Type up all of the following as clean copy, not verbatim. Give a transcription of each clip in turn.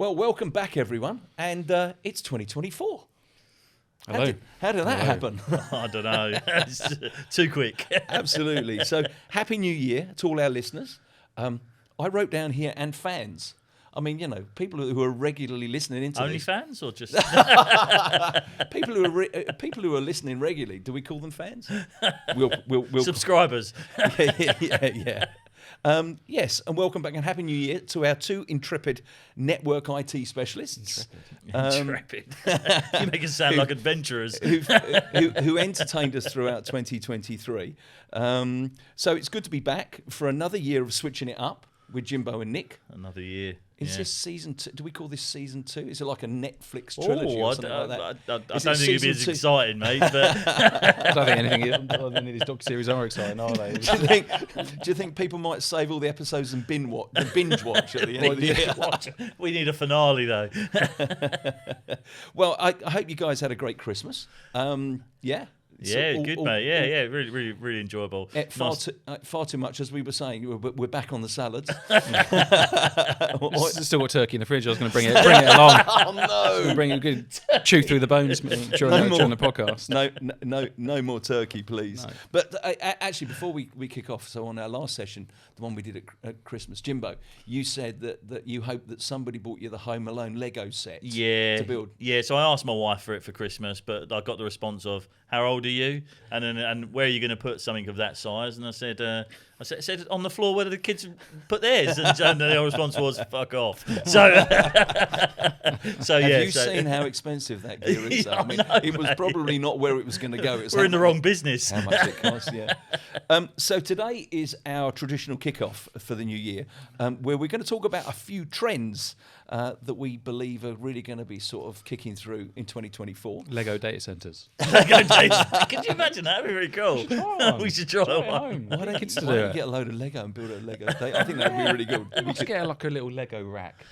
Well, welcome back, everyone, and it's 2024. Hello. How did that happen? I don't know. It's too quick. Absolutely. So, Happy New Year to all our listeners. I wrote down here, and fans. I mean, you know, people who are regularly listening into Only this. fans or just people who are listening regularly. Do we call them fans? We'll subscribers? yeah. Yes, and welcome back and Happy New Year to our two intrepid network IT specialists. Intrepid. You make it sound like adventurers. who entertained us throughout 2023. So it's good to be back for another year of switching it up with Jimbo and Nick. Another year. Is this season 2? Do we call this season 2? Is it like a Netflix trilogy or something like that? I don't think it'd be as exciting, mate. But I don't think anything other than these doc series are exciting, are they? Do you think people might save all the episodes and binge watch at the end of the year? We need a finale, though. Well, I hope you guys had a great Christmas. Yeah. Good, mate. Yeah. Really enjoyable. Far too much, as we were saying. We're back on the salads. Still got turkey in the fridge. I was going to bring it along. Oh no! Bring it, chew through the bones during the podcast. No more turkey, please. No. But actually, before we kick off, so on our last session, the one we did at Christmas, Jimbo, you said that you hoped that somebody bought you the Home Alone Lego set. To build. Yeah. So I asked my wife for it for Christmas, but I got the response of, "How old are you? And where are you going to put something of that size?" And I said on the floor where the kids put theirs, and the response was "fuck off." So, have you seen how expensive that gear is? I mean, it was probably not where it was going to go. We're in the wrong business. How much it costs? Yeah. So today is our traditional kickoff for the new year, where we're going to talk about a few trends that we believe are really going to be sort of kicking through in 2024. Lego data centers. Lego data. Can you imagine that? That'd be really cool. We should try one. Why don't kids get a load of Lego and build a Lego data? I think that'd be really good. We should get like a little Lego rack.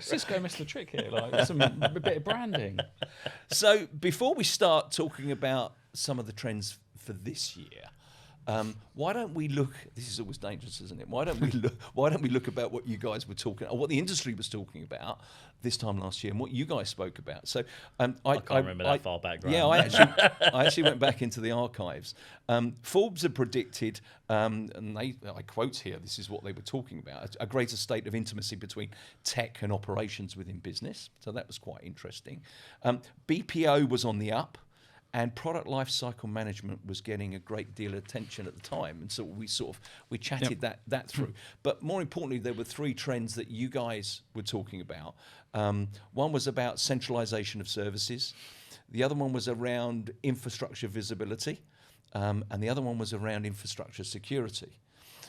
Cisco missed the trick here, like a bit of branding. So before we start talking about some of the trends for this year, why don't we look? This is always dangerous, isn't it? Why don't we look about what you guys were talking, or what the industry was talking about this time last year, and what you guys spoke about? So I can't remember that far back. Yeah, I actually went back into the archives. Forbes had predicted, and I quote here. This is what they were talking about: a greater state of intimacy between tech and operations within business. So that was quite interesting. BPO was on the up. And product lifecycle management was getting a great deal of attention at the time, and so we chatted that through. But more importantly, there were three trends that you guys were talking about. One was about centralisation of services. The other one was around infrastructure visibility, and the other one was around infrastructure security.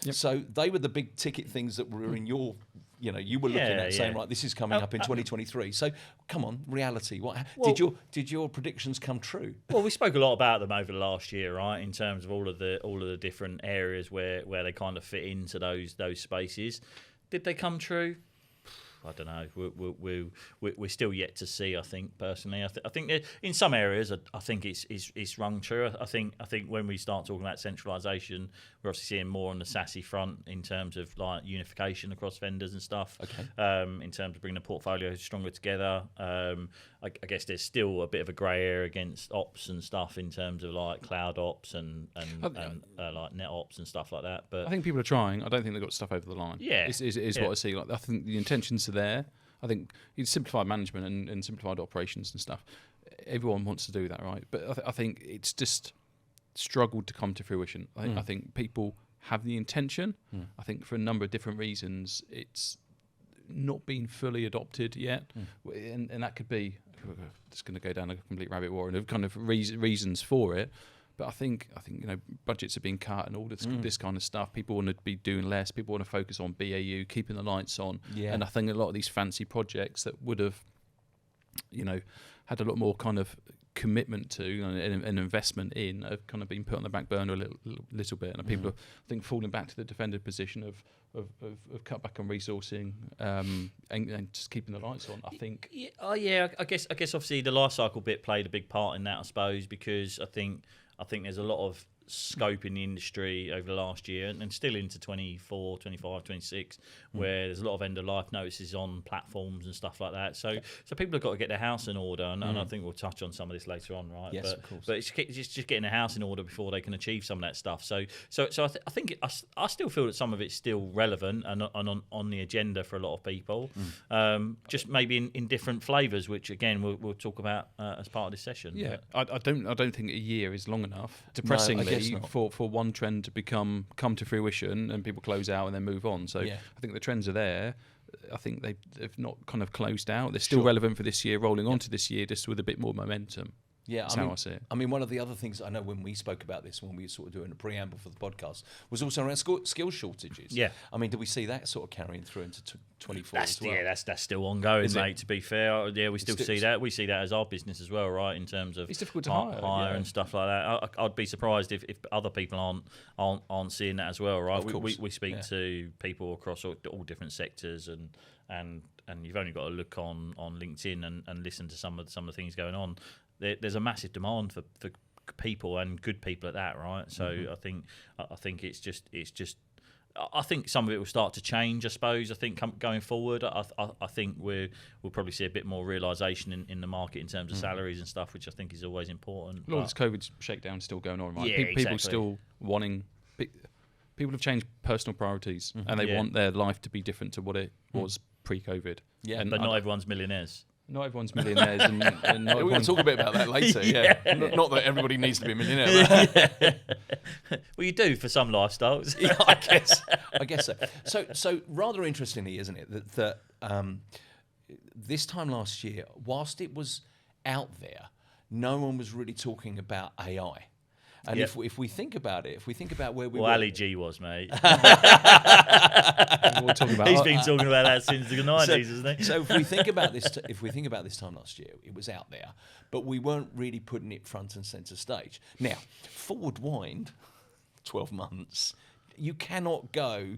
Yep. So they were the big ticket things that were in your, you were looking at saying, right, this is coming up in 2023. So come on, reality. Did your predictions come true? Well, we spoke a lot about them over the last year, right? In terms of all of the different areas where they kind of fit into those spaces. Did they come true? I don't know. We're still yet to see. I think personally, I think that in some areas, I think it's rung true. I think when we start talking about centralisation, we're obviously seeing more on the SASE front in terms of like unification across vendors and stuff. Okay. In terms of bringing the portfolio stronger together. I guess there's still a bit of a grey area against ops and stuff in terms of like cloud ops and like net ops and stuff like that. But I think people are trying. I don't think they've got stuff over the line. Yeah, is what I see. Like I think the intentions are there. I think you simplify management and simplified operations and stuff. Everyone wants to do that, right? But I think it's just struggled to come to fruition. I think people have the intention. I think for a number of different reasons, it's not been fully adopted yet, and that could be just going to go down a complete rabbit warren of kind of reasons for it. But I think budgets are being cut and all this kind of stuff. People want to be doing less. People want to focus on BAU, keeping the lights on. Yeah. And I think a lot of these fancy projects that would have, had a lot more kind of commitment to and investment in have kind of been put on the back burner a little bit. And people are, I think, falling back to the defended position of cut back on resourcing and just keeping the lights on. I think. Yeah. I guess obviously the life cycle bit played a big part in that, I suppose, because I think there's a lot of scope in the industry over the last year and still into 24, 25, 26, where there's a lot of end of life notices on platforms and stuff like that. So people have got to get their house in order, and I think we'll touch on some of this later on, right? Yes, but, of course. But it's just getting a house in order before they can achieve some of that stuff. So I think I still feel that some of it's still relevant and on the agenda for a lot of people, just maybe in different flavours, which again we'll talk about as part of this session. Yeah, I don't think a year is long enough. Depressingly, for one trend to come to fruition and people close out and then move on. So I think the trends are there. I think they've not kind of closed out. They're still relevant for this year, rolling on to this year, just with a bit more momentum. Yeah, That's how I see it. I mean, one of the other things I know when we spoke about this, when we were sort of doing a preamble for the podcast, was also around skill shortages. Yeah. I mean, do we see that sort of carrying through into 24 as well? Yeah, that's still ongoing, mate, to be fair. Yeah, we still see that. We see that as our business as well, right, in terms of it's difficult to hire and stuff like that. I'd be surprised if other people aren't seeing that as well, right? Of course. We speak to people across all different sectors, and you've only got to look on LinkedIn and listen to some of the things going on. There's a massive demand for people and good people at that, right? So I think it's just I think some of it will start to change. I suppose. I think going forward, I think we'll probably see a bit more realisation in the market in terms of salaries and stuff, which I think is always important. A lot of this COVID shakedown still going on, right? Yeah, People still wanting. People have changed personal priorities, and they want their life to be different to what it was pre-COVID. Yeah, but not everyone's millionaires. Not everyone's millionaires, and not we're going to talk a bit about that later. Yeah, not that everybody needs to be a millionaire. Well, you do for some lifestyles. Yeah, I guess so. So rather interestingly, isn't it, that this time last year, whilst it was out there, no one was really talking about AI. And if we think about it, if we think about where we were... Ali G was, mate. we'll talk about He's been talking about that since the 90s, hasn't he? So if we think about this time last year, it was out there, but we weren't really putting it front and centre stage. Now, forward wind, 12 months, you cannot go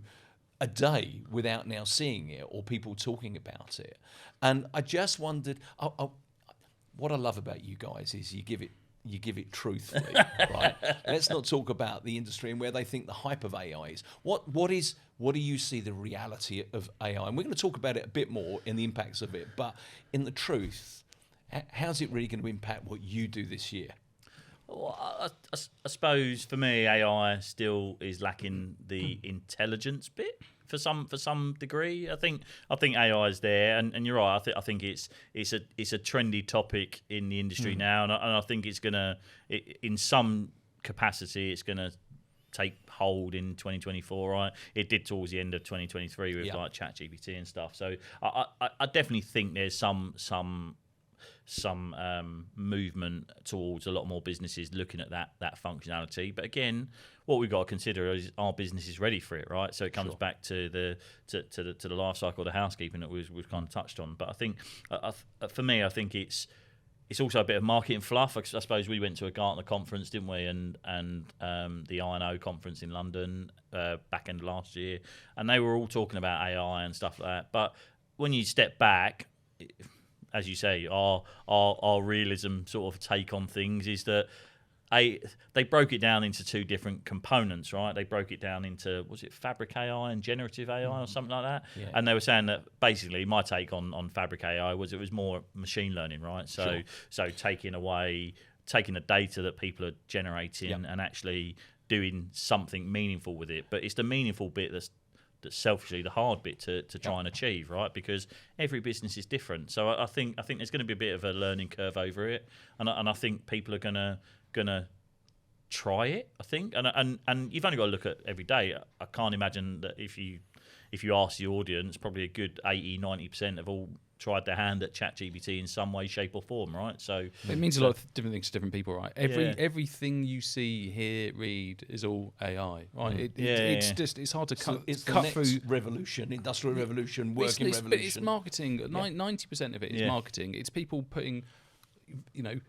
a day without now seeing it or people talking about it. And I just wondered, what I love about you guys is you give it truthfully, right? Let's not talk about the industry and where they think the hype of AI is. What do you see the reality of AI? And we're going to talk about it a bit more in the impacts of it, but in the truth, how's it really going to impact what you do this year? Well, I suppose for me, AI still is lacking the intelligence bit for some degree. I think AI is there, and you're right. I think it's a trendy topic in the industry now, and I think it's gonna, in some capacity, it's gonna take hold in 2024. Right, it did towards the end of 2023 with like ChatGPT and stuff. So I definitely think there's some movement towards a lot more businesses looking at that functionality. But again, what we've got to consider is our business is ready for it, right? So it comes back to the life cycle of the housekeeping that we've kind of touched on. But I think for me, I think it's also a bit of marketing fluff. I suppose we went to a Gartner conference, didn't we? And the I&O conference in London back end of last year, and they were all talking about AI and stuff like that. But when you step back, as you say, our realism sort of take on things is that they broke it down into two different components, right? They broke it down into, was it Fabric AI and Generative AI or something like that? Yeah. And they were saying that basically my take on Fabric AI was it was more machine learning, right? So taking the data that people are generating and actually doing something meaningful with it. But it's the meaningful bit that's selfishly the hard bit to try and achieve, right? Because every business is different. So I think there's going to be a bit of a learning curve over it, and I think people are gonna try it. I think, and you've only got to look at every day. I can't imagine that if you ask the audience, probably a good 80-90% have all tried their hand at ChatGPT in some way, shape or form, right? So it means a lot of different things to different people, right? Everything you see, hear, read is all AI, right? It's hard to cut. It's cut the next revolution, industrial revolution, working revolution. But it's marketing. 90% of it is marketing. It's people putting,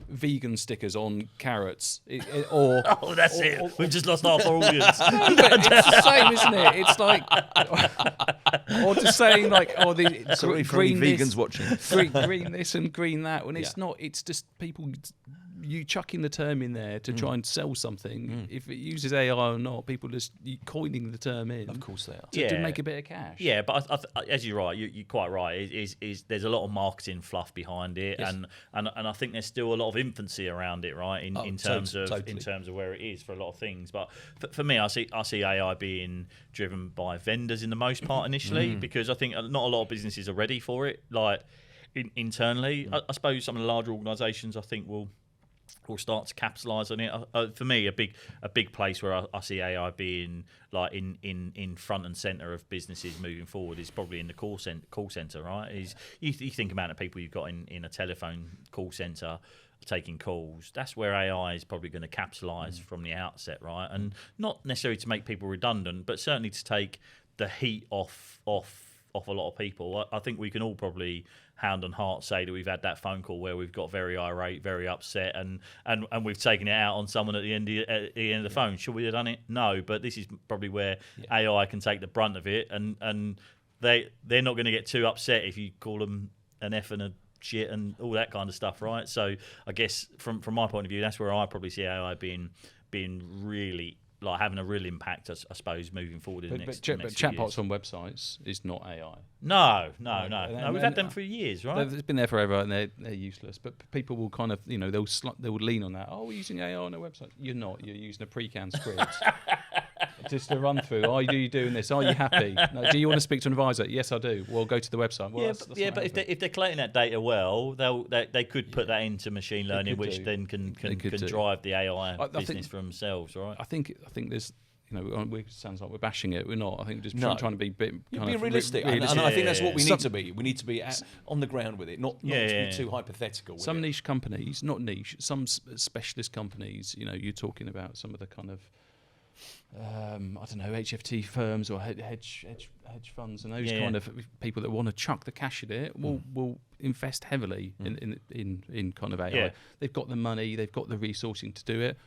vegan stickers on carrots, or that's it. We've just lost half our audience. No, but it's the same, isn't it? It's like, or just saying like, sorry for green any vegans this, watching, green this and green that. When it's not, it's just people you chucking the term in there to try and sell something, if it uses AI or not, people just coining the term in. Of course they are. To make a bit of cash. Yeah, but as you're right, you're quite right. Is there's a lot of marketing fluff behind it, Yes. and I think there's still a lot of infancy around it, right? In terms of where it is for a lot of things. But for me, I see AI being driven by vendors in the most part initially, because I think not a lot of businesses are ready for it. Like internally, I suppose some of the larger organisations, I think will start to capitalise on it. For me, a big place where I see AI being like in front and centre of businesses moving forward is probably in the call centre, right? You think about the people you've got in a telephone call centre taking calls. That's where AI is probably going to capitalise from the outset, right? And not necessarily to make people redundant, but certainly to take the heat off a lot of people. I think we can all probably hand on heart say that we've had that phone call where we've got very irate, very upset, and we've taken it out on someone at the end of the phone. Should we have done it? No, but this is probably where AI can take the brunt of it, and they're not going to get too upset if you call them an F and a shit and all that kind of stuff, right? So I guess from my point of view, that's where I probably see AI being really like having a real impact, I suppose, moving forward in the next few years. But chatbots on websites is not AI. No. We've had them for years, right? It's been there forever, and they're useless. But people will kind of, they will lean on that. Oh, we're using AI on a website. You're not. You're using a pre-canned script. Just a run through. Are you doing this? Are you happy? No, do you want to speak to an advisor? Yes, I do. Well, go to the website. Well, but if they're collecting that data well, they could put that into machine learning, which then can drive the AI business for themselves, right? I think there's. It sounds like we're bashing it. We're not. I think just trying to be a bit realistic. And I think that's what we need to be. We need to be on the ground with it, not to be too hypothetical. Some niche companies, not niche, some specialist companies, you're talking about some of the kind of, I don't know, HFT firms or hedge funds and those kind of people that want to chuck the cash at it will invest heavily in kind of AI. Yeah. They've got the money, they've got the resourcing to do it.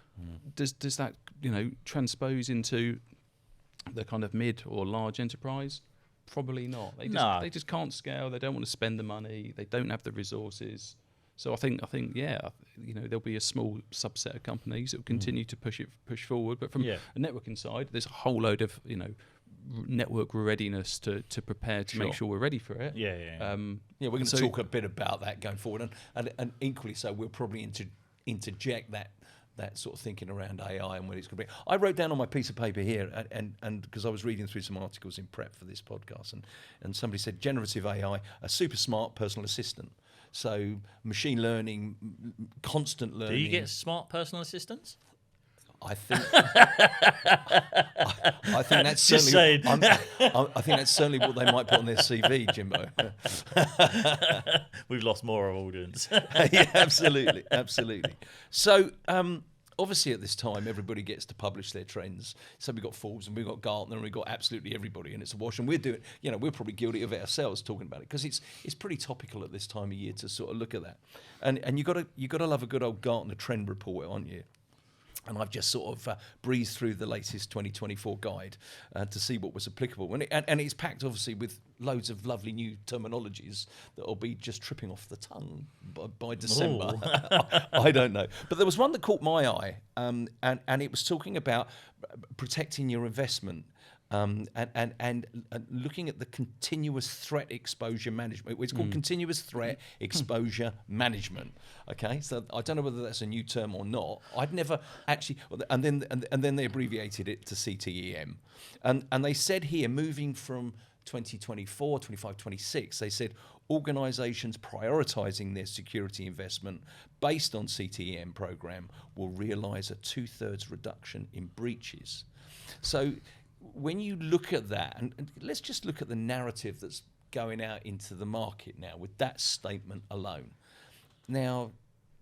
Does that transpose into the kind of mid or large enterprise? Probably not. They just can't scale. They don't want to spend the money. They don't have the resources. So I think there'll be a small subset of companies that will continue to push forward. But from a networking side, there's a whole load of network readiness to prepare to make sure we're ready for it. We're going to talk a bit about that going forward, and equally so, we'll probably interject that sort of thinking around AI and what it's going to be. I wrote down on my piece of paper here, and because I was reading through some articles in prep for this podcast, and somebody said generative AI, a super smart personal assistant. So machine learning, constant learning. Do you get smart personal assistants? I think that's certainly. I think that's certainly what they might put on their CV, Jimbo. We've lost more of audience. Yeah, absolutely. So. Obviously, at this time, everybody gets to publish their trends. So we've got Forbes and we've got Gartner and we've got absolutely everybody, and it's a wash. And we're doing, we're probably guilty of it ourselves talking about it because it's pretty topical at this time of year to sort of look at that. And you got to love a good old Gartner trend report, aren't you? And I've just sort of breezed through the latest 2024 guide to see what was applicable. And it's packed, obviously, with loads of lovely new terminologies that will be just tripping off the tongue by December. I don't know. But there was one that caught my eye, and it was talking about protecting your investment. And looking at the continuous threat exposure management. It's called continuous threat exposure management. Okay, so I don't know whether that's a new term or not. I'd never actually, and then they abbreviated it to CTEM, and they said here, moving from 2024, 25, 26, they said organisations prioritising their security investment based on CTEM program will realise a 2/3 reduction in breaches. So when you look at that, and let's just look at the narrative that's going out into the market now with that statement alone. Now,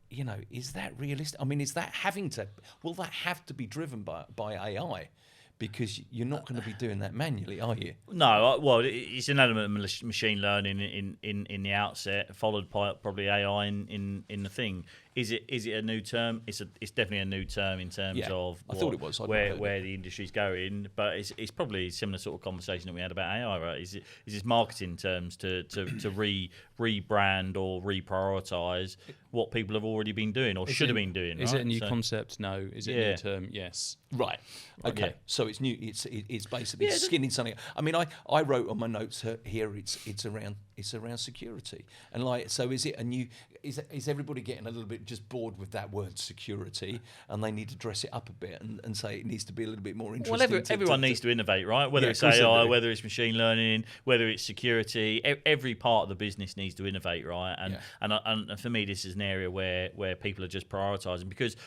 is that realistic? I mean, will that have to be driven by AI? Because you're not going to be doing that manually, are you? No, well, it's an element of machine learning in the outset, followed by probably AI in the thing. is it a new term? It's definitely a new term in terms of I thought it was. where the industry's going, but it's probably a similar sort of conversation that we had about AI, right? Is this marketing terms to rebrand or reprioritize what people have already been doing or should have been doing? Is right? it a new concept? No. Is it a new term? Yes. Right. Okay. Yeah. So it's new. It's basically skinning something. I mean, I wrote on my notes here. It's around security, and like, so is it a new? Is everybody getting a little bit just bored with that word security, and they need to dress it up a bit and say it needs to be a little bit more interesting? Well, everyone needs to innovate, right? Whether it's AI, whether it's machine learning, whether it's security, every part of the business needs to innovate, right? And for me, this is an area where people are just prioritising, because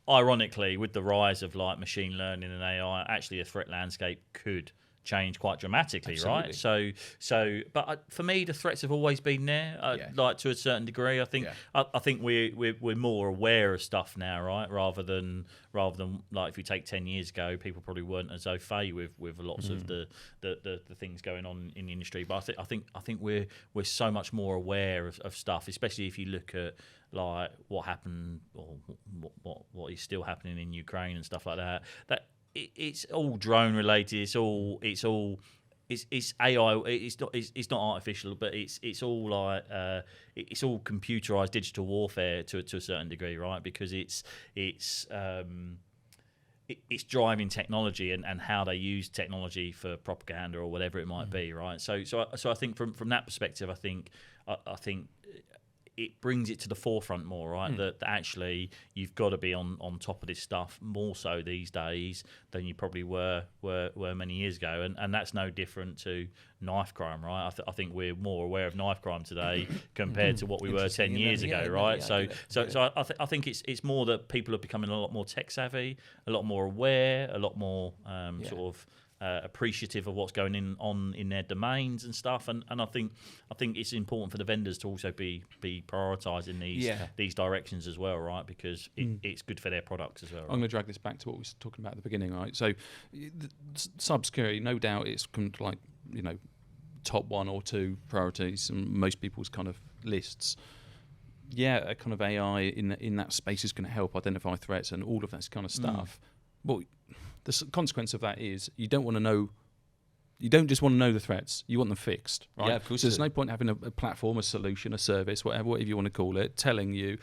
ironically, with the rise of like machine learning and AI, actually a threat landscape could change quite dramatically. Absolutely. Right? So, but for me, the threats have always been there, like to a certain degree. I think we're more aware of stuff now, right? Rather than like if you take 10 years ago, people probably weren't as au fait with lots of the things going on in the industry. But I think we're so much more aware of stuff, especially if you look at like what happened or what is still happening in Ukraine and stuff like that. It's all drone related. It's AI. It's not artificial, but it's all like it's all computerized digital warfare to a certain degree, right? Because it's driving technology and how they use technology for propaganda or whatever it might be, right? So I think from that perspective, I think it brings it to the forefront more, right? That actually you've got to be on top of this stuff more so these days than you probably were many years ago, and that's no different to knife crime, right? I think we're more aware of knife crime today compared to what we were 10 years ago, right? So I think it's more that people are becoming a lot more tech savvy, a lot more aware, a lot more sort of appreciative of what's going on in their domains and stuff, and I think it's important for the vendors to also be prioritising these directions as well, right? Because it's good for their products as well. Right? I'm going to drag this back to what we were talking about at the beginning, right? So, cybersecurity, no doubt, it's kind of like top 1 or 2 priorities in most people's kind of lists. Yeah, a kind of AI in that space is going to help identify threats and all of that kind of stuff. Well, the consequence of that is you don't just want to know the threats, you want them fixed, right? Yeah, of course. So there's no point having a platform, a solution, a service, whatever you want to call it, telling you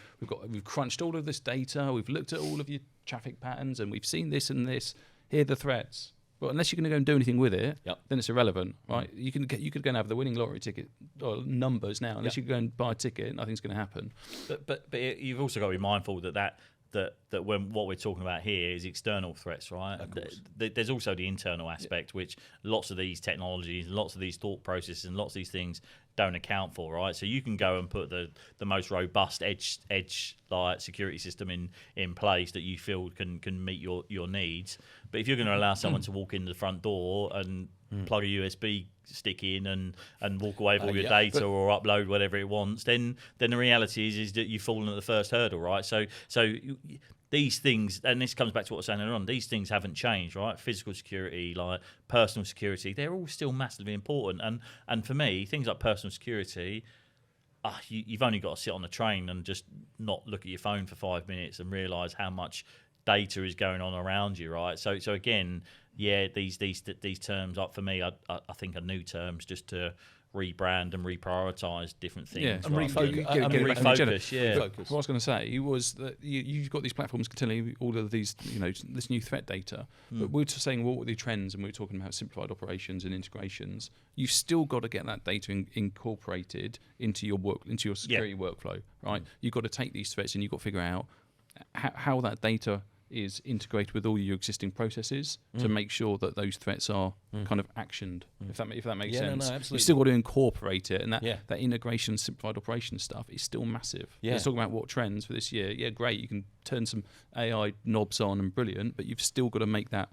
we've crunched all of this data, we've looked at all of your traffic patterns, and we've seen this and this. Here are the threats. Well, unless you're going to go and do anything with it, then it's irrelevant, right? You could go and have the winning lottery ticket or numbers now. Unless you go and buy a ticket, nothing's going to happen. But you've also got to be mindful that when what we're talking about here is external threats, right? There's also the internal aspect, which lots of these technologies, lots of these thought processes, and lots of these things don't account for, right? So you can go and put the most robust edge like security system in place that you feel can meet your needs, but if you're going to allow someone to walk in the front door and plug a USB stick in and walk away with all your data or upload whatever it wants, then the reality is that you've fallen at the first hurdle, right? So these things, and this comes back to what I was saying earlier on, these things haven't changed, right? Physical security, like personal security, they're all still massively important. And for me, things like personal security, you've only got to sit on the train and just not look at your phone for 5 minutes and realise how much data is going on around you, right? So again, these terms up for me, I think are new terms just to rebrand and reprioritise different things. And refocus. What I was going to say was that you've got these platforms telling you all of these, this new threat data. But we're just saying what were the trends, and we were talking about simplified operations and integrations. You've still got to get that data incorporated into your security workflow, right? You've got to take these threats and you've got to figure out how that data is integrated with all your existing processes to make sure that those threats are kind of actioned, if that makes sense. No, absolutely. You've still got to incorporate it, and that integration, simplified operations stuff is still massive. Let's talk about what trends for this year. Yeah, great, you can turn some AI knobs on and brilliant, but you've still got to make that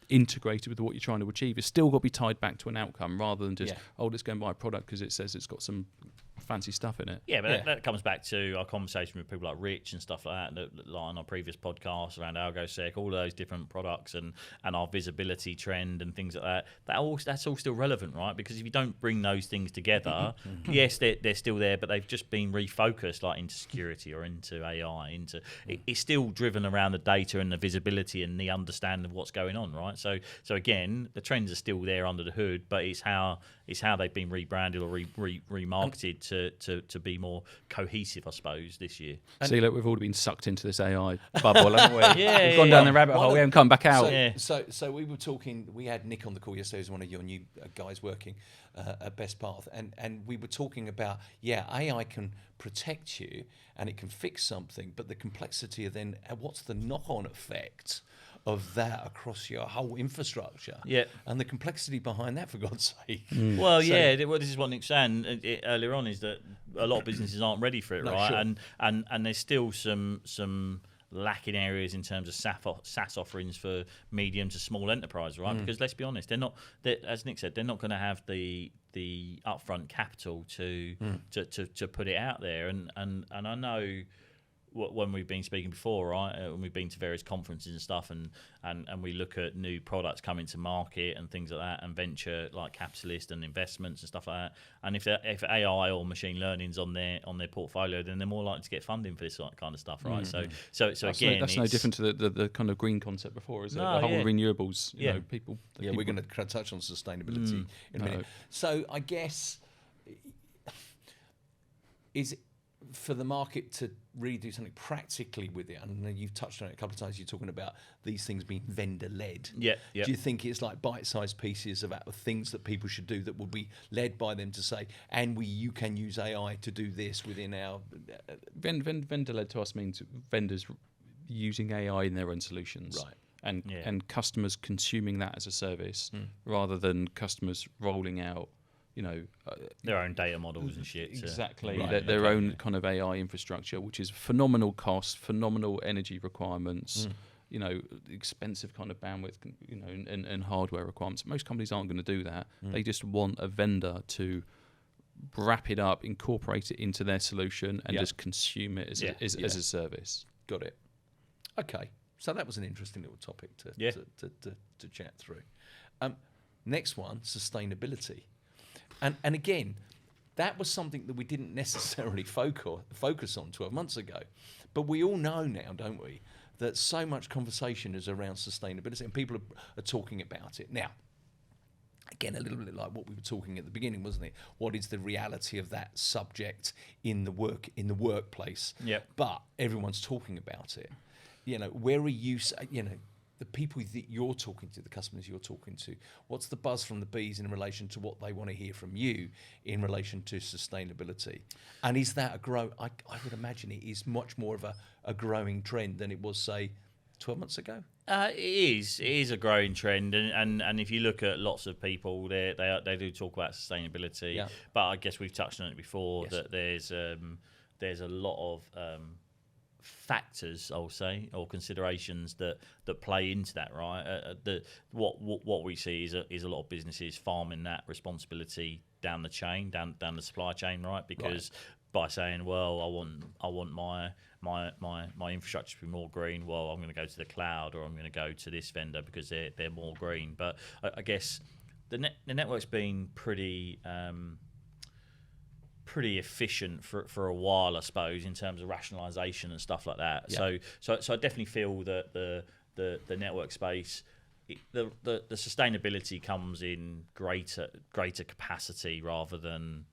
integrated with what you're trying to achieve. It's still got to be tied back to an outcome rather than just, let's go and buy a product because it says it's got some fancy stuff in it. Yeah, but that comes back to our conversation with people like Rich and stuff like that like on our previous podcasts around AlgoSec, all of those different products and our visibility trend and things like that. That's all still relevant, right? Because if you don't bring those things together, yes, they're still there, but they've just been refocused like into security or into AI. It's still driven around the data and the visibility and the understanding of what's going on, right? So again, the trends are still there under the hood, but it's how they've been rebranded or remarketed to be more cohesive, I suppose, this year. See, look, we've already been sucked into this AI bubble, haven't we? Yeah, we've gone down the rabbit hole. We haven't come back out. So we were talking. We had Nick on the call yesterday, who's one of your new guys working at Best Path, and we were talking about AI can protect you and it can fix something, but the complexity of then what's the knock-on effect of that across your whole infrastructure, and the complexity behind that, for God's sake. Well, this is what Nick's saying earlier on, is that a lot of businesses aren't ready for it, right? Sure. And there's still some lacking areas in terms of SaaS offerings for medium to small enterprise, right? Because let's be honest, as Nick said, they're not going to have the upfront capital to put it out there, and I know. When we've been speaking before, right, when we've been to various conferences and stuff, and we look at new products coming to market and things like that, and venture like capitalist and investments and stuff like that, and if AI or machine learning's on their portfolio, then they're more likely to get funding for this kind of stuff, right? So again, that's no different to the kind of green concept before, is it? The whole renewables, you know, people. Yeah, we're going to touch on sustainability in a minute. So I guess is it for the market to really do something practically with it, and you've touched on it a couple of times, you're talking about these things being vendor-led. Yeah. Do you think it's like bite-sized pieces of things that people should do that will be led by them to say, you can use AI to do this within our... Vendor-led to us means vendors using AI in their own solutions. Right. And customers consuming that as a service rather than customers rolling out their own data models and shit. Exactly. Their own kind of AI infrastructure, which is phenomenal cost, phenomenal energy requirements, expensive kind of bandwidth, and hardware requirements. Most companies aren't going to do that. They just want a vendor to wrap it up, incorporate it into their solution, and just consume it as a service. Got it. Okay. So that was an interesting little topic to chat through. Next one, sustainability. And again, that was something that we didn't necessarily focus on 12 months ago. But we all know now, don't we, that so much conversation is around sustainability and people are talking about it. Now, again, a little bit like what we were talking at the beginning, wasn't it? What is the reality of that subject in the workplace? Yeah. But everyone's talking about it. Where are you, the people that you're talking to, the customers you're talking to, what's the buzz from the bees in relation to what they want to hear from you in relation to sustainability? And is that I would imagine it is much more of a growing trend than it was, say, 12 months ago? It is a growing trend, and if you look at lots of people, they do talk about sustainability. Yeah. But I guess we've touched on it before, that there's a lot of factors, I'll say, or considerations that play into that, right? What we see is a lot of businesses farming that responsibility down the chain, down the supply chain, right? Because by saying, well, I want my infrastructure to be more green, well, I'm going to go to the cloud, or I'm going to go to this vendor because they're more green. But I guess the network's been pretty efficient for a while, I suppose, in terms of rationalisation and stuff like that. Yeah. So I definitely feel that the network space, the sustainability comes in greater capacity rather than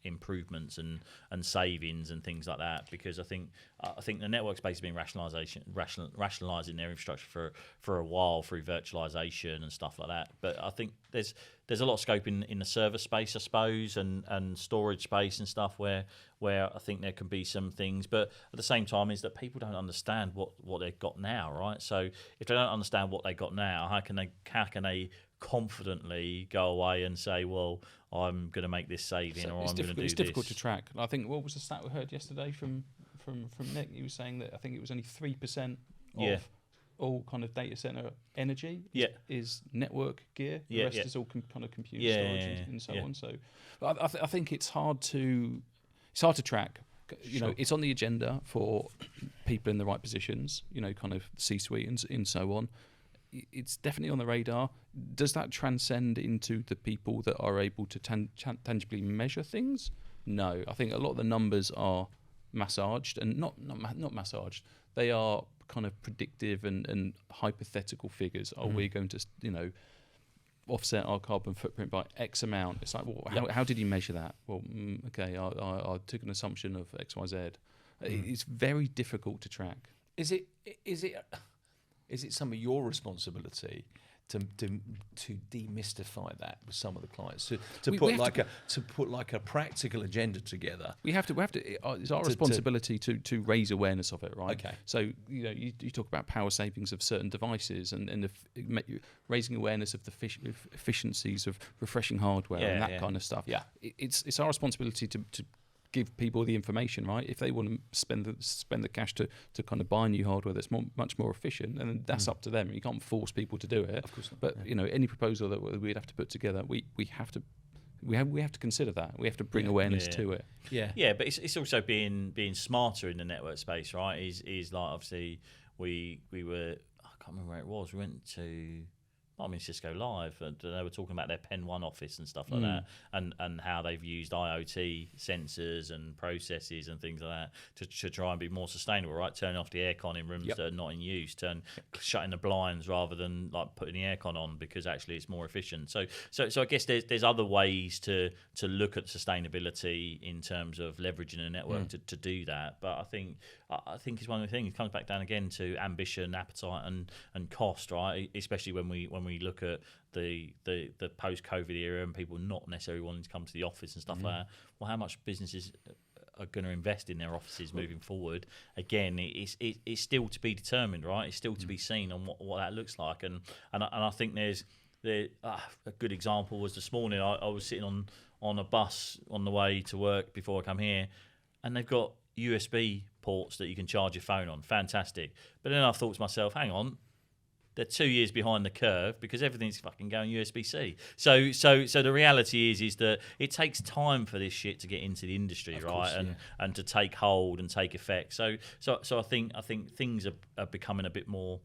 improvements and savings and things like that, because I think the network space has been rationalising their infrastructure for a while through virtualisation and stuff like that. But I think there's a lot of scope in the server space, I suppose, and storage space and stuff where I think there can be some things. But at the same time, is that people don't understand what they've got now, right? So if they don't understand what they got now, how can they confidently go away and say, well, I'm going to make this saving, or I'm going to do this? It's difficult to track. I think, what was the stat we heard yesterday from Nick? He was saying that I think it was only 3% all kind of data center energy is network gear. The rest is all kind of computer storage and so on. So but I think it's hard to track. You know, it's on the agenda for people in the right positions, you know, kind of C-suite and so on. It's definitely on the radar. Does that transcend into the people that are able to tangibly measure things? No. I think a lot of the numbers are massaged and not massaged. They are kind of predictive and hypothetical figures. Are we going to, you know, offset our carbon footprint by X amount? It's like, well, how did you measure that? Well, okay, I took an assumption of X, Y, Z. It's very difficult to track. Is it some of your responsibility to demystify that with some of the clients, to put like a practical agenda together? We have to. It's our responsibility to raise awareness of it, right? Okay. So you know, you talk about power savings of certain devices and raising awareness of the efficiencies of refreshing hardware and that kind of stuff. Yeah. It's our responsibility to give people the information, right? If they want to spend the cash to kind of buy new hardware that's much more efficient, and that's up to them. You can't force people to do it. Of course not. But you know, any proposal that we'd have to put together, we have to consider that. We have to bring awareness to it. Yeah, but it's also being smarter in the network space, right? Is like, obviously we were, I can't remember where it was. We went to, Cisco Live, and they were talking about their Pen 1 office and stuff like that, and how they've used IoT sensors and processes and things like that to try and be more sustainable, right? Turning off the aircon in rooms that are not in use, shutting the blinds rather than like putting the aircon on, because actually it's more efficient. So I guess there's other ways to look at sustainability in terms of leveraging a network to do that. But I think it's one of the things. It comes back down again to ambition, appetite, and cost, right? Especially when we look at the post-COVID era and people not necessarily wanting to come to the office and stuff like that. Well, how much businesses are going to invest in their offices moving forward? Again, it's still to be determined, right? It's still to be seen on what that looks like. And I think there's a good example was this morning. I was sitting on a bus on the way to work before I come here, and they've got USB ports that you can charge your phone on. Fantastic. But then I thought to myself, hang on, they're 2 years behind the curve because everything's fucking going USB-C. So the reality is that it takes time for this shit to get into the industry, of right? Course, and to take hold and take effect. So I think things are becoming a bit more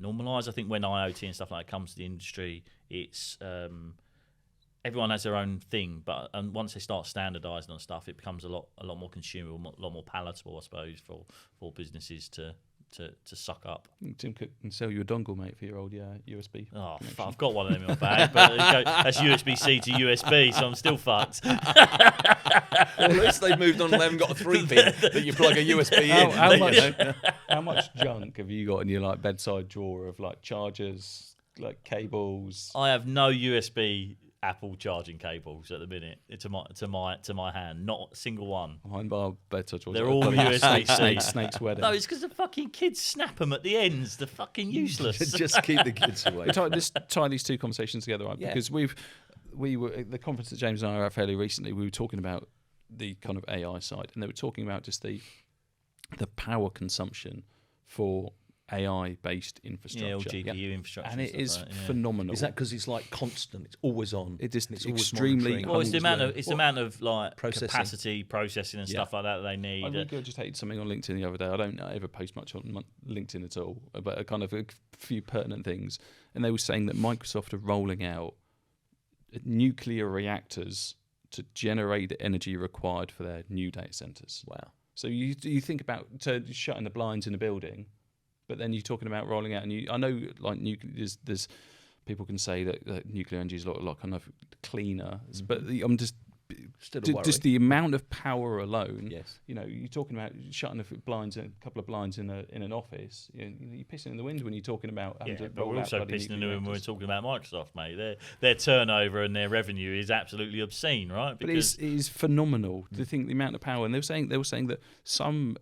normalised. I think when IoT and stuff like that comes to the industry, it's everyone has their own thing, but once they start standardising on stuff, it becomes a lot more consumable, a lot more palatable, I suppose, for businesses to suck up. Tim Cook can sell you a dongle, mate, for your old USB. Oh, I've got one of them in my bag, but that's USB-C to USB, so I'm still fucked. Well, at least they've moved on and they haven't got a 3-pin that you plug a USB in. How much junk have you got in your like bedside drawer of like chargers, like cables? I have no USB Apple charging cables at the minute to my hand, not a single one. Behind our bedside drawer. They're all USB-C. Snake's wedding. No, it's because the fucking kids snap them at the ends. They're fucking useless. Just keep the kids away. Let's tie these two conversations together, right? Yeah. Because we were at the conference that James and I were at fairly recently. We were talking about the kind of AI side, and they were talking about just the power consumption for AI-based infrastructure. Yeah, or GPU infrastructure. And it is phenomenal. Is that because it's like constant? It's always on. It is extremely. Well, it's the amount of like capacity processing and stuff like that they need. I regurgitated something on LinkedIn the other day. I don't ever post much on LinkedIn at all, but kind of a few pertinent things. And they were saying that Microsoft are rolling out nuclear reactors to generate the energy required for their new data centers. Wow. So you think about shutting the blinds in a building. But then you're talking about rolling out I know like there's people can say that nuclear energy is a lot kind of cleaner, but I'm just the amount of power alone. Yes. You know, you're talking about shutting a couple of blinds in an office. You're pissing in the wind when you're talking about. But we're also pissing in the wind when we're talking about Microsoft, mate. Their turnover and their revenue is absolutely obscene, right? Because but it is phenomenal to think the amount of power. And they were saying that some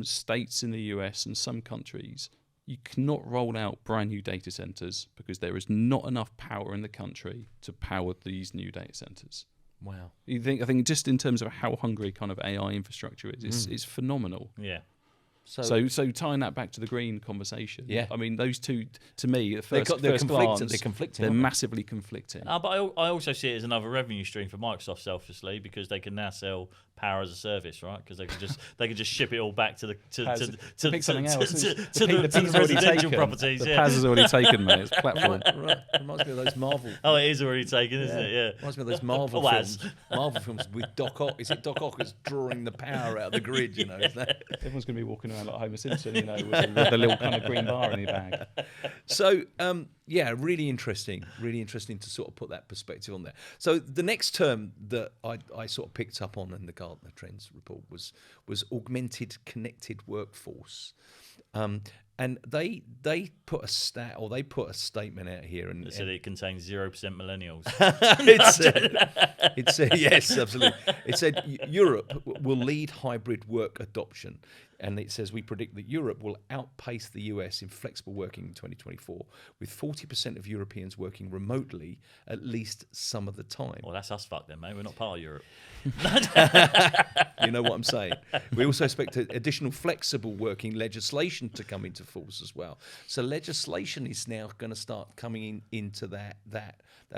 states in the US and some countries, you cannot roll out brand new data centers because there is not enough power in the country to power these new data centers. Wow. I think just in terms of how hungry kind of AI infrastructure is, it's phenomenal. Yeah. So tying that back to the green conversation, Yeah. I mean, those two, to me, at They're first conflicting. glance, They're conflicting. they're aren't they? massively conflicting. But I also see it as another revenue stream for Microsoft, selfishly, because they can now sell power as a service, right? Because they could just ship it all back to the pick something else. to The the P's already residential taken. properties. The Yeah. Paz has already taken, mate. It's platform. Right. Reminds me of those Marvel. Oh, it is already taken, isn't it? Yeah. Reminds me of those Marvel Was. films. Marvel films with Doc Ock. Is it Doc Ock that's drawing the power out of the grid? You know, is that? Everyone's going to be walking around like Homer Simpson, with the little kind of green bar in your bag. So, really interesting to sort of put that perspective on there. So the next term that I sort of picked up on in the Gartner Trends report was augmented connected workforce. And they put a stat, or they put a statement out here, and It said it contains 0% millennials. it said yes, absolutely. It said Europe will lead hybrid work adoption, and it says we predict that Europe will outpace the US in flexible working in 2024, with 40% of Europeans working remotely at least some of the time. Well, that's us fucked then, mate. We're not part of Europe. You know what I'm saying? We also expect additional flexible working legislation to come into force as well. So legislation is now going to start coming into that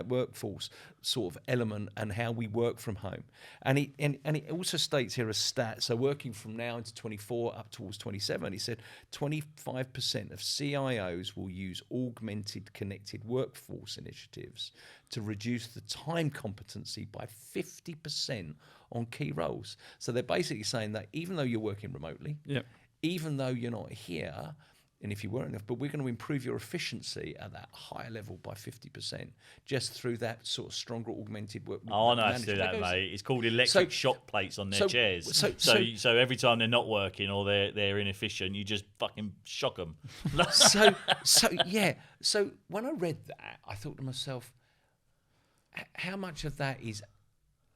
workforce sort of element and how we work from home. And it also states here a stat. So working from now into 24 up towards 27, he said 25% of CIOs will use augmented connected workforce initiatives to reduce the time competency by 50% on key roles. So they're basically saying that even though you're working remotely, even though you're not here, and if you weren't enough, but we're going to improve your efficiency at that higher level by 50% just through that sort of stronger augmented work. Oh, I know how to do that, mate. It's called electric shock plates on their chairs. So every time they're not working or they're inefficient, you just fucking shock them. So when I read that, I thought to myself, how much of that is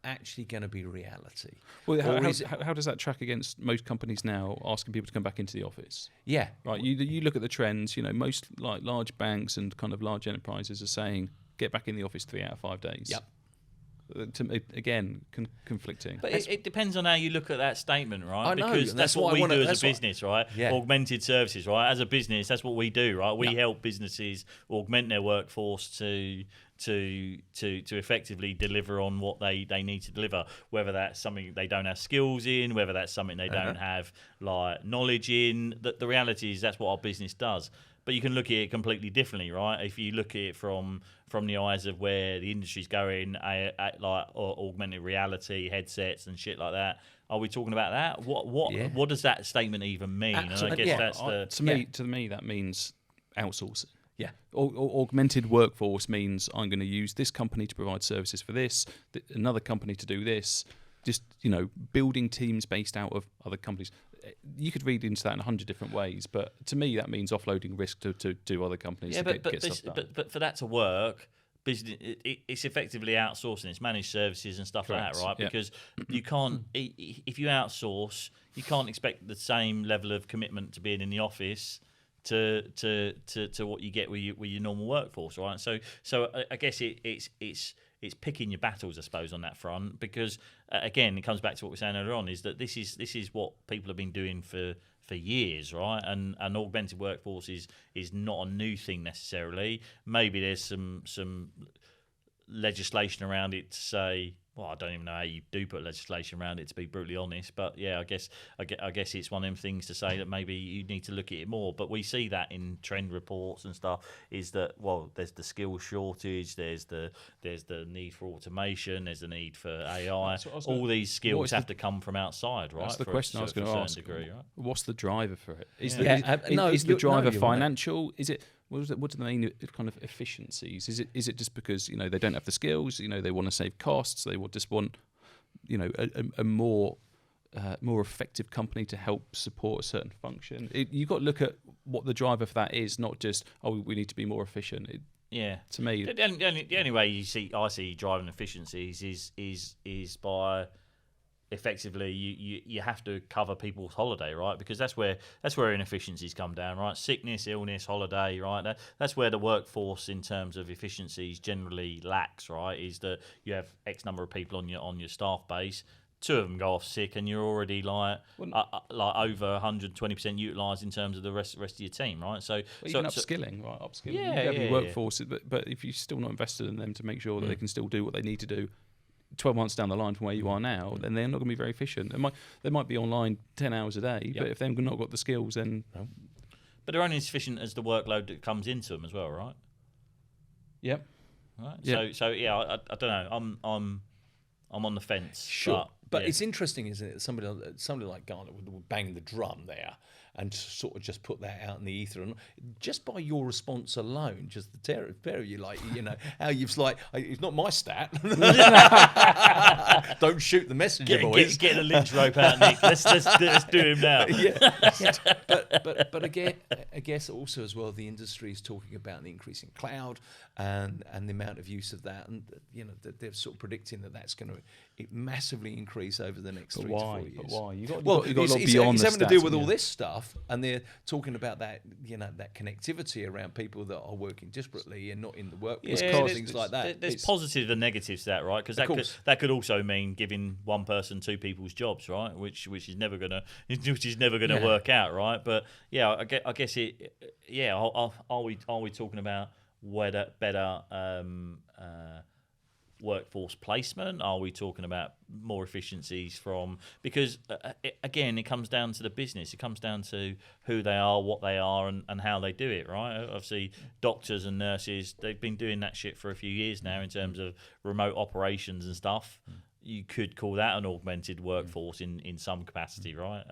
actually going to be reality? Well, how does that track against most companies now asking people to come back into the office? Yeah, right. You look at the trends. Most like large banks and kind of large enterprises are saying get back in the office 3 out of 5 days. Yep. Again, conflicting. But it depends on how you look at that statement, right? I know, because that's what we do as a business, right? Yeah. Augmented services, right? As a business, that's what we do, right? We help businesses augment their workforce to effectively deliver on what they need to deliver, whether that's something they don't have skills in, whether that's something they don't have like knowledge in. The reality is that's what our business does. But you can look at it completely differently, right? If you look at it from the eyes of where the industry's going, like augmented reality headsets and shit like that, are we talking about that? What does that statement even mean? And I guess that's to me that means outsourcing. Yeah. Augmented workforce means I'm going to use this company to provide services for this, another company to do this. Just building teams based out of other companies. You could read into that in 100 different ways, but to me that means offloading risk to do other companies to get stuff done. But for that to work, business it's effectively outsourcing. It's managed services and stuff like that, right? Yeah. Because you can't, if you outsource, you can't expect the same level of commitment to being in the office to what you get with your normal workforce, right? So I guess it's picking your battles, I suppose, on that front, because again, it comes back to what we were saying earlier on, is that this is what people have been doing for years, right? And augmented workforce is not a new thing necessarily. Maybe there's some legislation around it to say, well, I don't even know how you do put legislation around it, to be brutally honest. But yeah, I guess it's one of them things to say that maybe you need to look at it more. But we see that in trend reports and stuff. Is that, well, there's the skill shortage, there's the need for automation, there's the need for AI. All these skills have to come from outside, right? That's the question I was going to ask. Degree, right? What's the driver for it? Is the the driver right. financial? Is it? What do they mean? Kind of efficiencies? Is it just because they don't have the skills? They want to save costs. They will just want a more effective company to help support a certain function. You've got to look at what the driver for that is, not just we need to be more efficient. To me, the only way I see driving efficiencies is by effectively you have to cover people's holiday, right? Because that's where inefficiencies come down, right? Sickness, illness, holiday, right? That's where the workforce in terms of efficiencies generally lacks, right? Is that you have X number of people on your staff base. two of them go off sick, and you're already like over 120% utilised in terms of the rest of your team, right? So, even upskilling, right? Upskilling. Yeah, you have yeah, your workforce, but if you're still not invested in them to make sure that they can still do what they need to do 12 months down the line from where you are now, then they're not going to be very efficient. They might be online 10 hours a day, but if they've not got the skills, then... No. But they're only as efficient as the workload that comes into them as well, right? Yep. Right. Yep. So I don't know. I'm on the fence. Sure. But it's interesting, isn't it? Somebody like Garner would bang the drum there and sort of just put that out in the ether, and just by your response alone, just the terror you like, how you've like, it's not my stat. Don't shoot the messenger, boys. Get the lynch rope out, Nick. Let's do him now. Yeah. But again, I guess also as well, the industry is talking about the increase in cloud and the amount of use of that, and they're sort of predicting that that's going to massively increase over the next 3 to 4 years. But why? You got Well, a lot beyond it's having the to do stats, with all this stuff, and they're talking about that, that connectivity around people that are working disparately and not in the workplace, things like that. There's positives and negatives to that, right? Because that could also mean giving one person 2 people's jobs, right? Which is never gonna work out, right? But yeah, I guess it. Yeah, are we talking about better workforce placement? Are we talking about more efficiencies from, because again, it comes down to the business, it comes down to who they are, what they are, and how they do it, right? Obviously doctors and nurses, they've been doing that shit for a few years now in terms of remote operations and stuff. You could call that an augmented workforce in some capacity, right?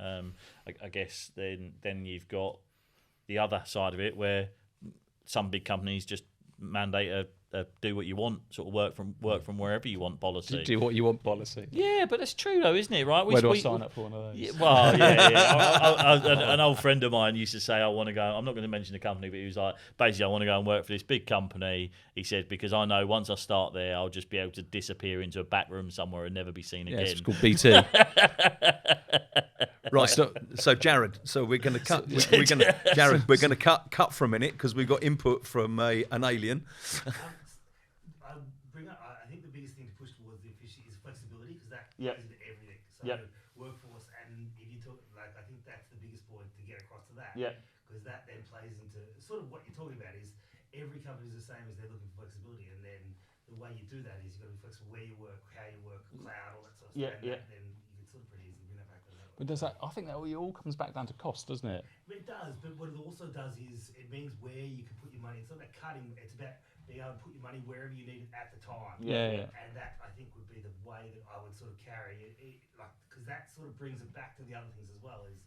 I guess then you've got the other side of it where some big companies just mandate a do what you want, sort of work from wherever you want policy. Do what you want policy. Yeah, but that's true though, isn't it? Right? Where do I sign up for one of those? Yeah, well, yeah. An old friend of mine used to say, I want to go, I'm not going to mention the company, but he was like, basically, I want to go and work for this big company. He said, because I know once I start there, I'll just be able to disappear into a back room somewhere and never be seen again. It's called BT. Right. So Jared, we're going to cut. We're going to cut for a minute because we've got input from an alien. I think the biggest thing to push towards the efficiency is flexibility, because that goes into everything. So workforce, and if you talk, I think that's the biggest point to get across to that. Yeah. Because that then plays into sort of what you're talking about is every company is the same as they're looking for flexibility, and then the way you do that is you've got to be flexible where you work, how you work, cloud, all that sort of stuff. Then you can sort of pretty easily bring that back to that. But I think that all comes back down to cost, doesn't it? It does, but what it also does is it means where you can put your money. It's not about cutting, it's about being able to put your money wherever you need it at the time. Yeah. And that, I think, would be the way that I would sort of carry it, because that sort of brings it back to the other things as well, is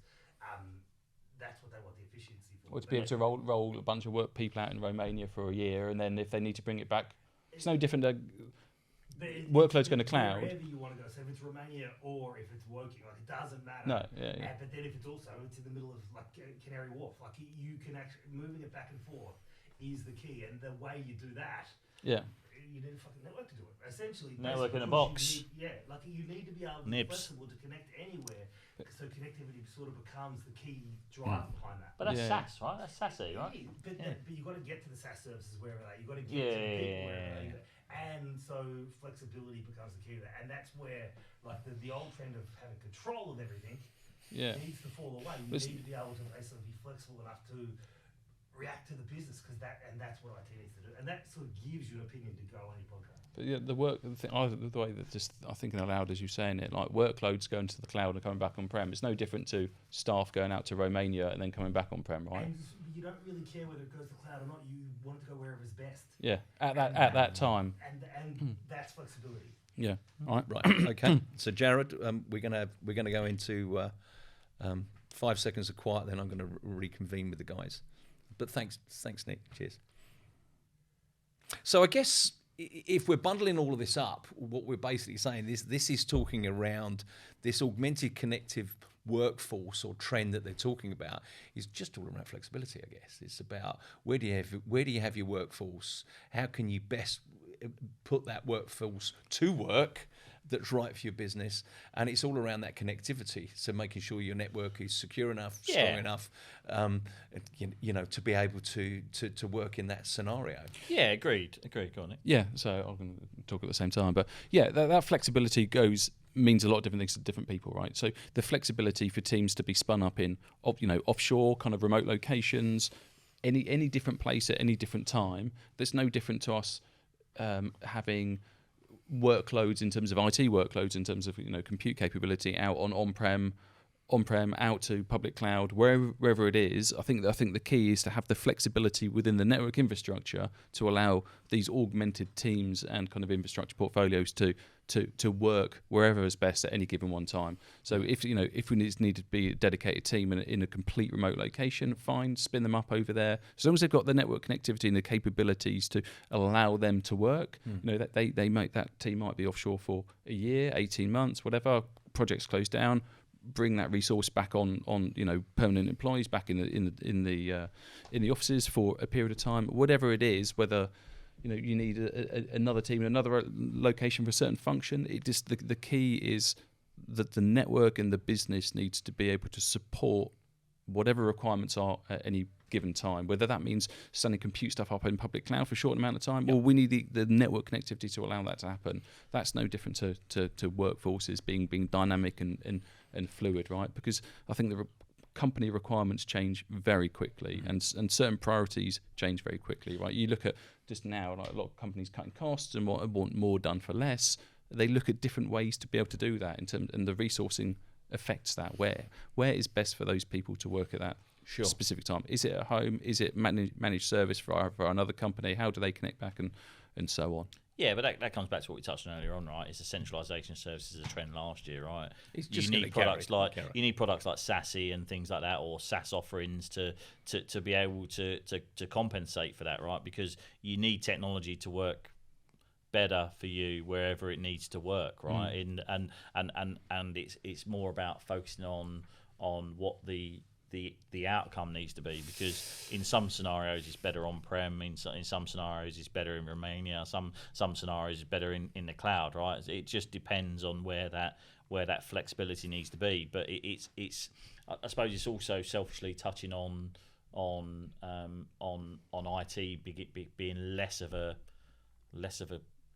that's what they want the efficiency for. Or to be able to roll a bunch of people out in Romania for a year, and then if they need to bring it back, it's no different. Workload's going to cloud. Wherever you want to go, so if it's Romania or if it's Woking, it doesn't matter. No, yeah. But then if it's in the middle of Canary Wharf, you can actually moving it back and forth is the key, and the way you do that, you need a fucking network to do it. Essentially, network in a box. You need to be able to be flexible to connect anywhere. So connectivity sort of becomes the key drive behind that. But that's SaaS, right? That's SaaSy, right? But you've got to get to the SaaS services wherever they are. You've got to get to the people wherever they are. And so flexibility becomes the key to that. And that's where the old trend of having control of everything needs to fall away. You need to be able to basically be flexible enough to react to the business, and that's what IT needs to do. And that sort of gives you an opinion to go on your contract. But yeah, the way that just I'm thinking aloud as you're saying it, like workloads going to the cloud and coming back on prem. It's no different to staff going out to Romania and then coming back on prem, right? And you don't really care whether it goes to the cloud or not. You want it to go wherever's best. Yeah, at that time. And that's flexibility. Yeah. Right. Okay. So Jared, we're gonna go into 5 seconds of quiet. Then I'm going to reconvene with the guys. But thanks, Nick. Cheers. So I guess if we're bundling all of this up, what we're basically saying is this is talking around this augmented connective workforce or trend that they're talking about is just all around flexibility, I guess. It's about where do you have your workforce? How can you best put that workforce to work that's right for your business? And it's all around that connectivity. So making sure your network is secure enough, strong enough, to be able to work in that scenario. Yeah, agreed. Go on, Nick. Yeah, so I'm going to talk at the same time. But yeah, that flexibility goes means a lot of different things to different people, right? So the flexibility for teams to be spun up in, offshore kind of remote locations, any different place at any different time. That's no different to us having workloads in terms of IT workloads, in terms of compute capability out on on-prem out to public cloud, wherever it is. I think the key is to have the flexibility within the network infrastructure to allow these augmented teams and kind of infrastructure portfolios to work wherever is best at any given one time. So if we need to be a dedicated team in a complete remote location, fine, spin them up over there. As long as they've got the network connectivity and the capabilities to allow them to work, that that team might be offshore for a year, 18 months, whatever. Projects close down. Bring that resource back on permanent employees back in the offices for a period of time, whatever it is. Whether you need another team in another location for a certain function. It just the key is that the network and the business needs to be able to support whatever requirements are at any given time, whether that means standing compute stuff up in public cloud for a short amount of time, or we need the network connectivity to allow that to happen. That's no different to workforces being dynamic and fluid, right? Because I think the company requirements change very quickly, and certain priorities change very quickly, right? You look at just now, like a lot of companies cutting costs and want more done for less. They look at different ways to be able to do that and the resourcing affects that. Where is best for those people to work at that specific time? Is it at home? Is it managed service for another company? How do they connect back and so on? Yeah, but that comes back to what we touched on earlier on, right? It's the centralisation of services, a trend last year, right? You need products like SASE and things like that, or SaaS offerings to be able to compensate for that, right? Because you need technology to work better for you wherever it needs to work, right? And it's more about focusing on what the outcome needs to be, because in some scenarios it's better on-prem, in some scenarios it's better in Romania, some scenarios it's better in the cloud, right? It just depends on where that flexibility needs to be. But it's I suppose it's also selfishly touching on IT being less of a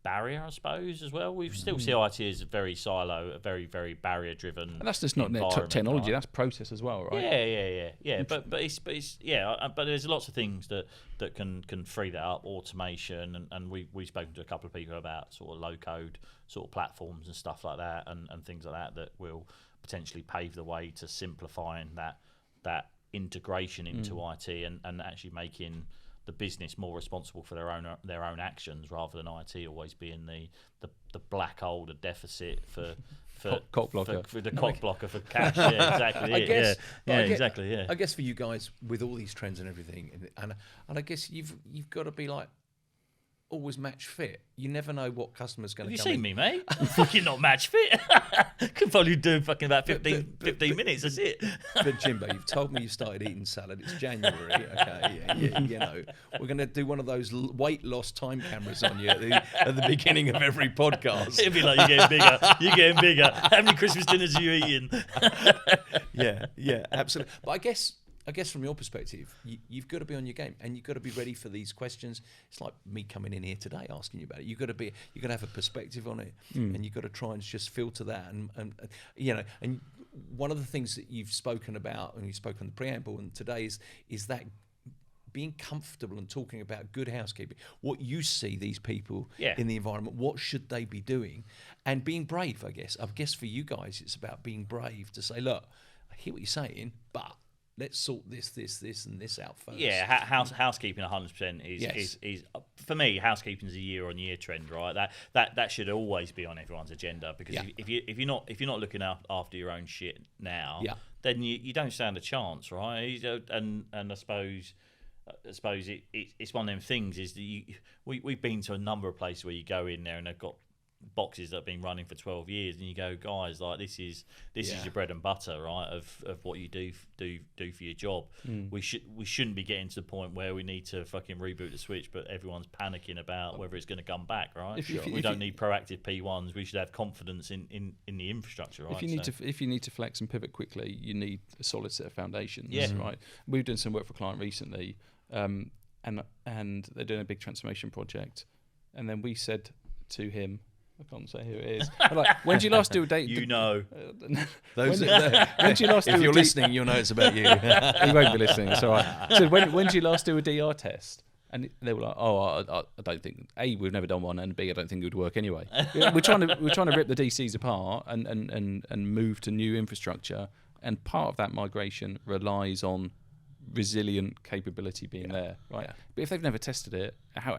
barrier, I suppose, as well. We still see IT as a very silo, a very, very barrier-driven. And that's just not technology; right? That's process as well, right? Yeah. But there's lots of things that can free that up. Automation, and we've spoken to a couple of people about sort of low-code sort of platforms and stuff like that, and things like that will potentially pave the way to simplifying that integration into IT and actually making the business more responsible for their own actions, rather than IT always being the black hole, the deficit for cock blocker. For the cock blocker for cash. Yeah, exactly. I guess for you guys, with all these trends and everything, and I guess you've got to be like always match fit. You never know what customer's going to come in. Have you seen me, mate? I'm fucking not match fit. Could probably do fucking about 15 minutes, that's it. But Jimbo, you've told me you started eating salad. It's January, okay? We're going to do one of those weight loss time cameras on you at the beginning of every podcast. It'll be like, you're getting bigger. How many Christmas dinners are you eating? Yeah, absolutely. But I guess from your perspective, you've got to be on your game, and you've got to be ready for these questions. It's like me coming in here today asking you about it. You've got to have a perspective on it, and you've got to try and just filter that. And one of the things that you've spoken about, and you spoke on the preamble, and today is that being comfortable and talking about good housekeeping, what you see these people in the environment, what should they be doing, and being brave, I guess. I guess for you guys, it's about being brave to say, look, I hear what you're saying, but let's sort this, and this out first. Yeah, housekeeping 100% is for me. Housekeeping is a year-on-year trend, right? That should always be on everyone's agenda, because if you're not looking after your own shit now, then you don't stand a chance, right? And I suppose it's one of them things. Is that we've been to a number of places where you go in there and they've got boxes that have been running for 12 years, and you go, guys, like this is your bread and butter, right, of what you do for your job. We shouldn't be getting to the point where we need to fucking reboot the switch, but everyone's panicking about whether it's going to come back, right? We don't need proactive P1s. We should have confidence in the infrastructure, right? If you need to flex and pivot quickly, you need a solid set of foundations, right? We've done some work for a client recently, and they're doing a big transformation project, and then we said to him, I can't say who it is. Like, when did you last do a date? You know. Those when did you last do if a you're D- listening, you'll know it's about you. He won't be listening. It's all right. So when did you last do a DR test? And they were like, I don't think A, we've never done one, and B, I don't think it would work anyway. we're trying to rip the DCs apart and move to new infrastructure, and part of that migration relies on resilient capability being there, right? But if they've never tested it, how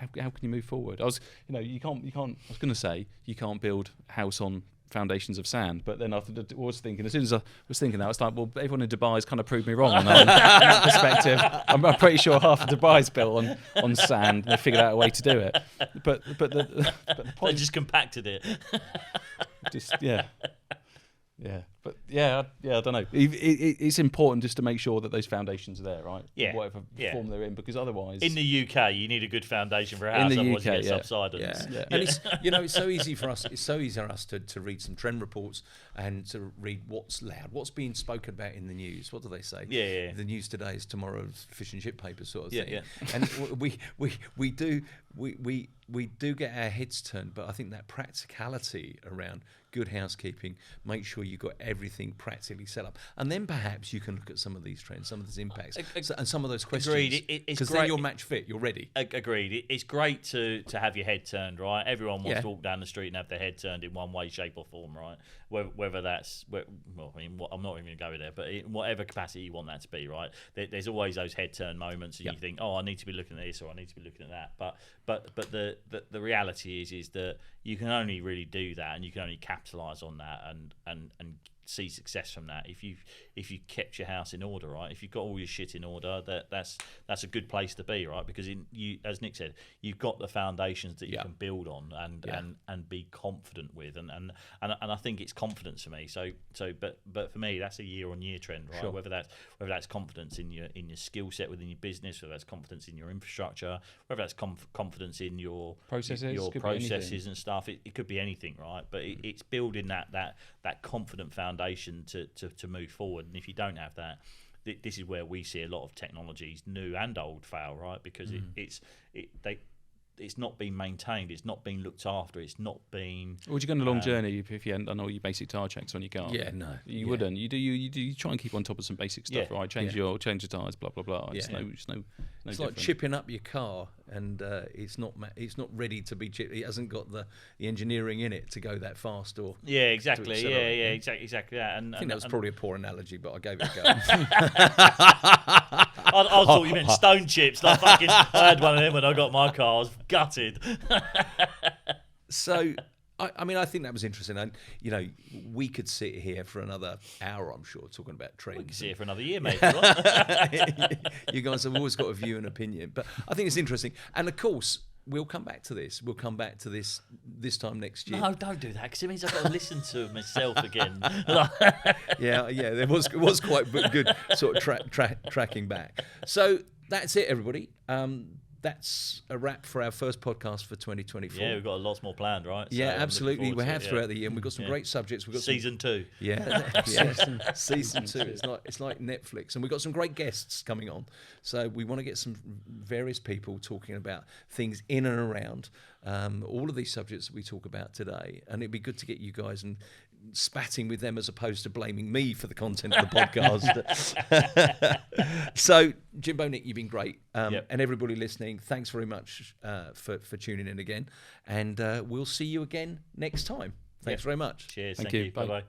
can you move forward? You can't. I was going to say you can't build a house on foundations of sand, but then I was thinking, as soon as I was thinking that, I was like, well, everyone in Dubai has kind of proved me wrong on that perspective. I'm pretty sure half of Dubai is built on sand, and they figured out a way to do it. But the point, They just compacted it. But I don't know. It's important just to make sure that those foundations are there, right? Yeah. Whatever form they're in, because otherwise, In the UK, you need a good foundation for a house, In the otherwise UK, you get subsidence. Yeah. And it's so easy for us. It's so easy for us to read some trend reports and to read what's loud, what's being spoken about in the news. What do they say? Yeah. The news today is tomorrow's fish and chip paper sort of Yeah, thing. yeah. And we do get our heads turned, but I think that practicality around good housekeeping, make sure you've got everything practically set up, and then perhaps you can look at some of these trends, some of these impacts, and some of those questions. Agreed. Because then you're match fit, you're ready. Agreed. It's great to have your head turned, right? Everyone wants Yeah. to walk down the street and have their head turned in one way, shape, or form, right? Whether that's, I'm not even going to go there, but in whatever capacity you want that to be, right? There's always those head turn moments, and you think, oh, I need to be looking at this, or I need to be looking at that. But the reality is that you can only really do that, and you can only capitalise on that, and see success from that if you kept your house in order, right? If you've got all your shit in order, that's a good place to be, right? Because as Nick said, you've got the foundations that you can build on and be confident with, and I think it's confidence for me. But for me, that's a year-on-year trend, right? Sure. Whether that's confidence in your skill set within your business, whether that's confidence in your infrastructure, whether that's confidence in your processes and stuff. It could be anything, right? But it's building that confident foundation to move forward. And if you don't have that, this is where we see a lot of technologies, new and old, fail, right? Because it's not being maintained, it's not being looked after, it's not being. Would you go on a long journey if you hadn't done all your basic tyre checks on your car? Yeah, no, you wouldn't. You try and keep on top of some basic stuff, right? Change your tyres, blah blah blah. It's no it's like chipping up your car, and it's not ready to be chipped. It hasn't got the engineering in it to go that fast, or Exactly that. And I think that was probably a poor analogy, but I gave it a go. I thought you meant stone chips. I had one of them when I got my car. I was gutted. So, I think that was interesting. And, we could sit here for another hour, I'm sure, talking about trends. We can see it for another year, mate. You guys have always got a view and opinion. But I think it's interesting. And, of course, we'll come back to this. We'll come back to this time next year. No, don't do that, because it means I've got to listen to myself again. Yeah, there was quite good sort of tracking back. So that's it, everybody. That's a wrap for our first podcast for 2024. Yeah, we've got lots more planned, right? Yeah, So absolutely. We have throughout the year, and we've got some great subjects. We've got season 2. Yeah, season 2. It's like Netflix, and we've got some great guests coming on. So we want to get some various people talking about things in and around all of these subjects that we talk about today, and it'd be good to get you guys and spatting with them as opposed to blaming me for the content of the podcast. So, Jimbo, Nick, you've been great. And everybody listening, thanks very much for tuning in again. And we'll see you again next time. Thanks very much. Cheers. Thank Thank you. you. Bye. Bye-bye.